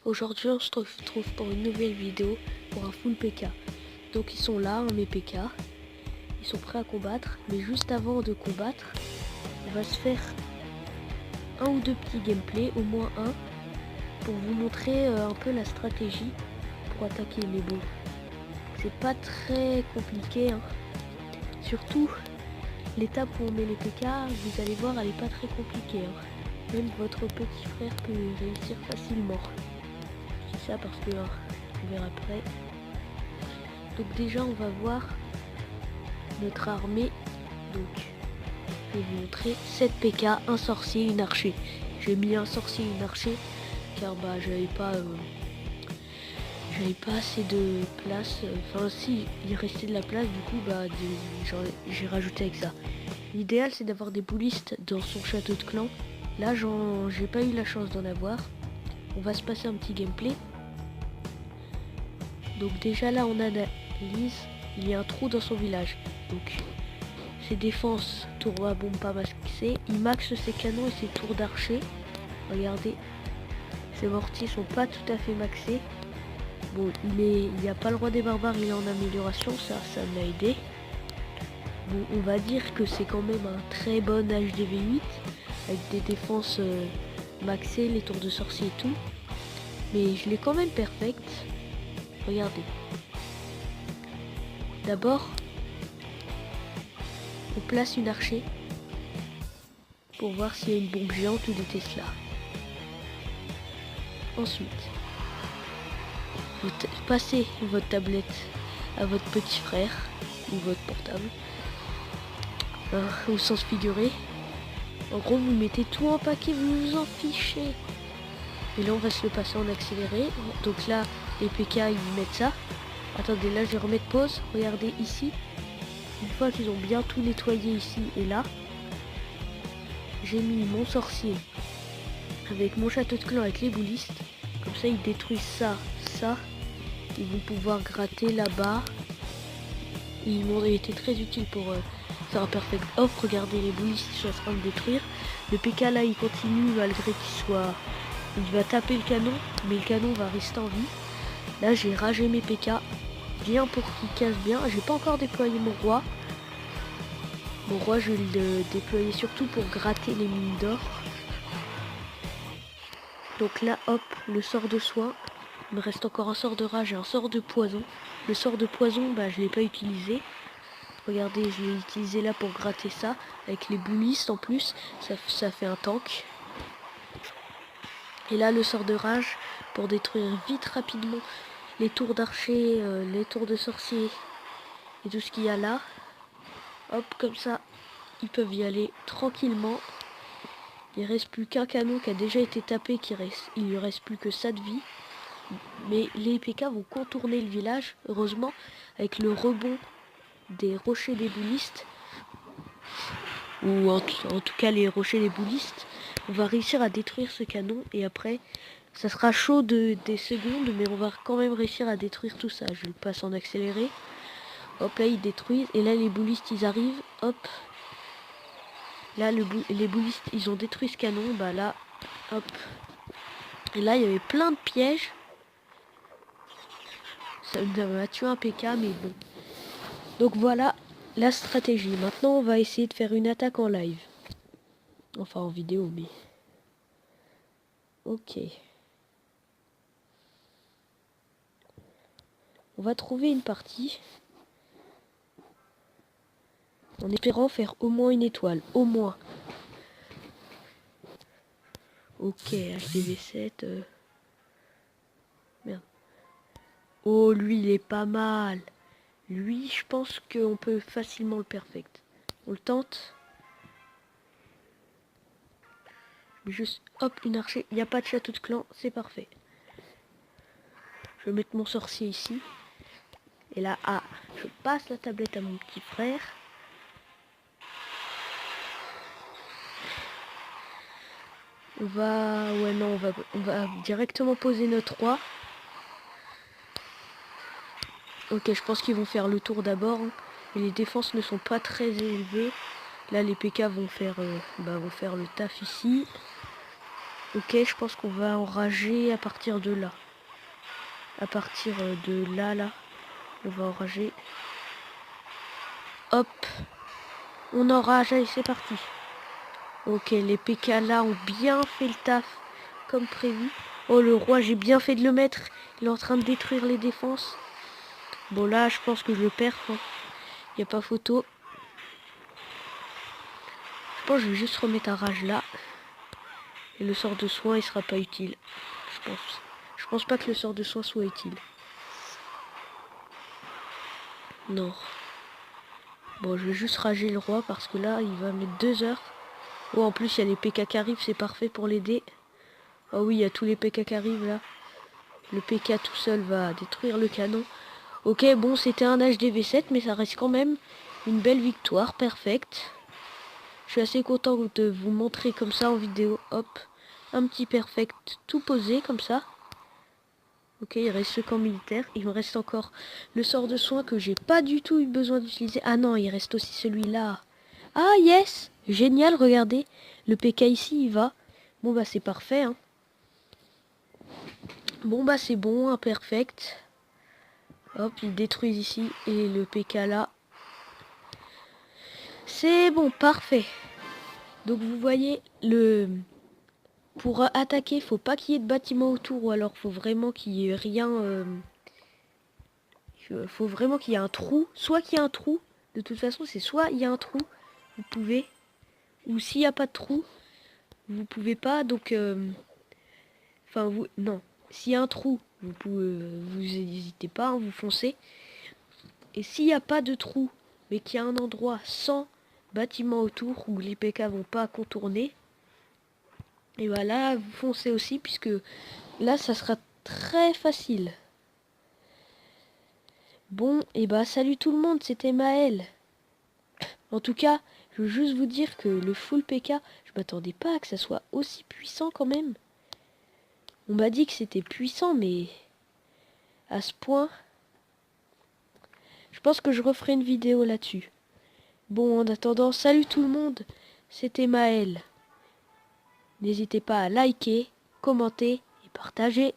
Aujourd'hui on se retrouve pour une nouvelle vidéo pour un full PK. Donc ils sont là, mes PK. Ils sont prêts à combattre. Mais juste avant de combattre, on va se faire un ou deux petits gameplays, au moins un, pour vous montrer un peu la stratégie pour attaquer les bots. C'est pas très compliqué, hein. Surtout l'étape où on met les PK, vous allez voir, elle est pas très compliquée, hein. Même votre petit frère peut réussir facilement. Je dis ça parce que on verra après. Donc déjà on va voir notre armée. Donc je vais vous montrer 7 PK, un sorcier, une archer. J'ai mis un sorcier et une archer car j'avais pas assez de place. Enfin si, il restait de la place, du coup j'ai rajouté avec ça. L'idéal c'est d'avoir des boulistes dans son château de clan. Là j'ai pas eu la chance d'en avoir. On va se passer un petit gameplay. Donc déjà là on analyse, il y a un trou dans son village. Donc ses défenses, tour à bombe pas maxé. Il maxe ses canons et ses tours d'archer. Regardez, ses mortiers sont pas tout à fait maxés. Bon, il n'y a pas le roi des barbares, il est en amélioration, ça m'a aidé. Bon, on va dire que c'est quand même un très bon HDV8 avec des défenses maxées, les tours de sorcier et tout. Mais je l'ai quand même perfect. Regardez. D'abord, on place une archer pour voir s'il y a une bombe géante ou des Tesla. Ensuite, vous passez votre tablette à votre petit frère ou votre portable, au sens figuré. En gros, vous mettez tout en paquet, vous vous en fichez. Et là, on va se le passer en accéléré. Donc là, les PK, ils mettent ça. Attendez, là, je vais remettre pause. Regardez ici. Une fois qu'ils ont bien tout nettoyé ici et là, j'ai mis mon sorcier avec mon château de clan avec les boulistes. Comme ça, ils détruisent ça. Ils vont pouvoir gratter là-bas. Ils m'ont été très utiles pour faire un perfect off. Regardez, les boulistes sont en train de détruire. Le PK là, il continue malgré qu'il soit... Il va taper le canon, mais le canon va rester en vie. Là, j'ai ragé mes PK bien pour qu'il casse bien. J'ai pas encore déployé mon roi. Mon roi, je vais le déployer surtout pour gratter les mines d'or. Donc là, hop, le sort de soin. Il me reste encore un sort de rage et un sort de poison. Le sort de poison, je l'ai pas utilisé. Regardez, je l'ai utilisé là pour gratter ça. Avec les boulistes en plus, ça fait un tank. Et là, le sort de rage pour détruire vite, rapidement les tours d'archer, les tours de sorcier et tout ce qu'il y a là. Hop, comme ça, ils peuvent y aller tranquillement. Il reste plus qu'un canon qui a déjà été tapé, il lui reste plus que ça de vie. Mais les PK vont contourner le village, heureusement, avec le rebond des rochers des boulistes. Ou en tout cas les rochers des boulistes. On va réussir à détruire ce canon et après, ça sera chaud des secondes, mais on va quand même réussir à détruire tout ça. Je le passe en accéléré. Hop, là ils détruisent. Et là les boulistes ils arrivent. Hop. Là les boulistes ils ont détruit ce canon. Là, hop. Et là il y avait plein de pièges. Ça m'a tué un PK, mais bon. Donc voilà la stratégie. Maintenant on va essayer de faire une attaque en live. Enfin en vidéo, mais... Ok. On va trouver une partie. En espérant faire au moins une étoile. Au moins. Ok, HDV7. Merde. Oh, lui, il est pas mal. Lui, je pense qu'on peut facilement le perfect. On le tente. Juste, hop, une archer. Il n'y a pas de château de clan, c'est parfait. Je vais mettre mon sorcier ici. Et là, je passe la tablette à mon petit frère. On va directement poser notre roi. Ok, je pense qu'ils vont faire le tour d'abord. Et les défenses ne sont pas très élevées. Là, les PK vont faire le taf ici. Ok, je pense qu'on va enrager à partir de là. À partir de là, on va enrager. Hop, on enrage, allez, c'est parti. Ok, les PK là ont bien fait le taf, comme prévu. Oh, le roi, j'ai bien fait de le mettre. Il est en train de détruire les défenses. Bon, là, je pense que je le perds. Il n'y a pas photo. Je pense que je vais juste remettre un rage là. Et le sort de soin, il sera pas utile. Je pense. Je pense pas que le sort de soin soit utile. Non. Bon, je vais juste rager le roi parce que là, il va mettre 2 heures. Oh, en plus, il y a les PK qui arrivent, c'est parfait pour l'aider. Oh oui, il y a tous les PK qui arrivent là. Le PK tout seul va détruire le canon. Ok, bon, c'était un HDV7, mais ça reste quand même une belle victoire, perfecte. Je suis assez content de vous montrer comme ça en vidéo. Hop, un petit perfect tout posé comme ça. Ok, il reste ce camp militaire. Il me reste encore le sort de soin que j'ai pas du tout eu besoin d'utiliser. Ah non, il reste aussi celui-là. Ah yes, génial, regardez. Le PK ici, il va. Bon bah c'est parfait. Hein. Bon bah c'est bon, imperfect. Hop, ils détruisent ici. Et le PK là. C'est bon, parfait. Donc vous voyez, pour attaquer, faut pas qu'il y ait de bâtiments autour. Ou alors faut vraiment qu'il y ait rien... faut vraiment qu'il y ait un trou. Soit qu'il y ait un trou. De toute façon, c'est soit il y a un trou. Vous pouvez. Ou s'il n'y a pas de trou, vous pouvez pas. Donc... Enfin, vous... Non. S'il y a un trou, vous pouvez... Vous n'hésitez pas, hein, vous foncez. Et s'il n'y a pas de trou, mais qu'il y a un endroit sans bâtiment autour où les PK vont pas contourner, et voilà, vous foncez aussi, puisque là, ça sera très facile. Bon, et bah salut tout le monde, c'était Maël. En tout cas, je veux juste vous dire que le full PK, je m'attendais pas à que ça soit aussi puissant quand même. On m'a dit que c'était puissant, mais à ce point, je pense que je referai une vidéo là-dessus. Bon, en attendant, salut tout le monde, c'était Maël. N'hésitez pas à liker, commenter et partager.